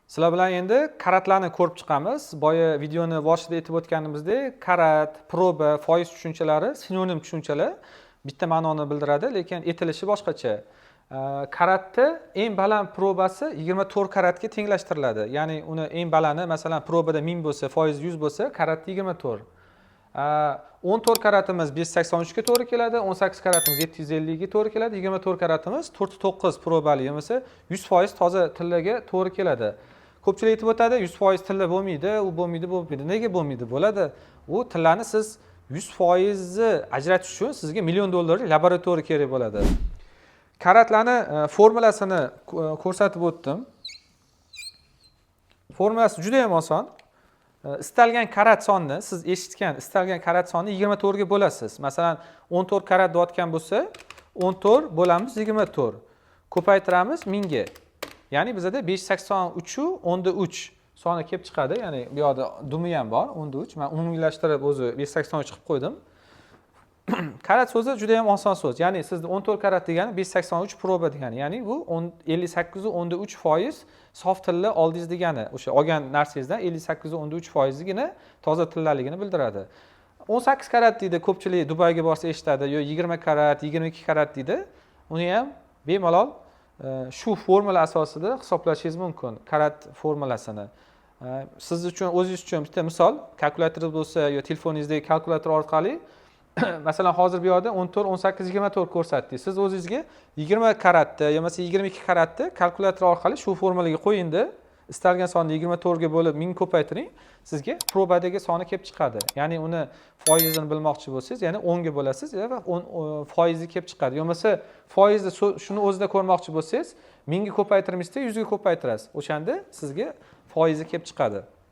Sizlar bilan endi karatlarni ko'rib chiqamiz. Boya videoni boshida aytib o'tganimizdek, karat, proba, foiz tushunchalari sinonim tushunchalar. Bitta ma'noni bildiradi, lekin aytilishi boshqacha. Karatni eng baland probasi 24 karatga tenglashtiriladi. Ya'ni uni eng balandi, masalan, probada 1000 bo'lsa, foiz 100 bo'lsa, karatda 24. 14 karatimiz 583 ga to'g'ri keladi, 18 karatimiz 750 ga to'g'ri keladi, 24 karatimiz 49 probali bo'lsa 100% toza tillaga to'g'ri keladi. Ko'pchilik aytib o'tadi, 100% tilla bo'lmaydi, u bo'lmaydi. Nega bo'lmaydi? Bo'ladi. U tillani siz 100% ajratish uchun sizga $1 million laboratoriya kerak bo'ladi. Karatlarni formulasini ko'rsatib o'tdim. Formulasi juda ham oson. Istalgan karat sonni, siz eshitgan istalgan karat sonni 24 ga bo'lasiz. Masalan, 14 karat deyotgan bo'lsa, 14 bo'lamiz 24. Ko'paytiramiz 1000 ga. Ya'ni bizda 583 soni kelib chiqadi. Ya'ni bu yoqda dumi ham bor, 13. Men umumiylashtirib o'zi 583 qilib qo'ydim. Karat so'zi juda ham oson so'z. Ya'ni sizda 14 karat degani 583 proba degani. Ya'ni bu 58.13% sof tilla oldingiz degani. O'sha olgan narsangizdan 58.13%gina toza tillaligini bildiradi. 18 karat deydi, ko'pchilik Dubayga borsa eshitadi, yo 20 karat, 22 karat deydi. Uni ham bemalol shu formula asosida hisoblashingiz mumkin, karat formulasini. Siz uchun, o'zingiz uchun bitta misol, kalkulyator bo'lsa yo telefoningizdagi kalkulyator orqali masalan, hozir bu yerda 14, 18, 24 ko'rsatdi. Siz o'zingizga 20 karatni yoki 22 karatni kalkulyator orqali shu formulaga qo'ying-da, istalgan sonni 24 ga bo'lib 1000 ko'paytiring, sizga probadagi soni kelib chiqadi. Ya'ni uni foizini bilmoqchi bo'lsangiz, ya'ni 10 ga bo'lasiz va 10 foizi kelib chiqadi. Yo'qsa foizni shuni o'zida ko'rmoqchi bo'lsangiz, 1000 ga ko'paytirmizda 100 ga ko'paytirasiz. O'shanda sizga foizi kelib chiqadi.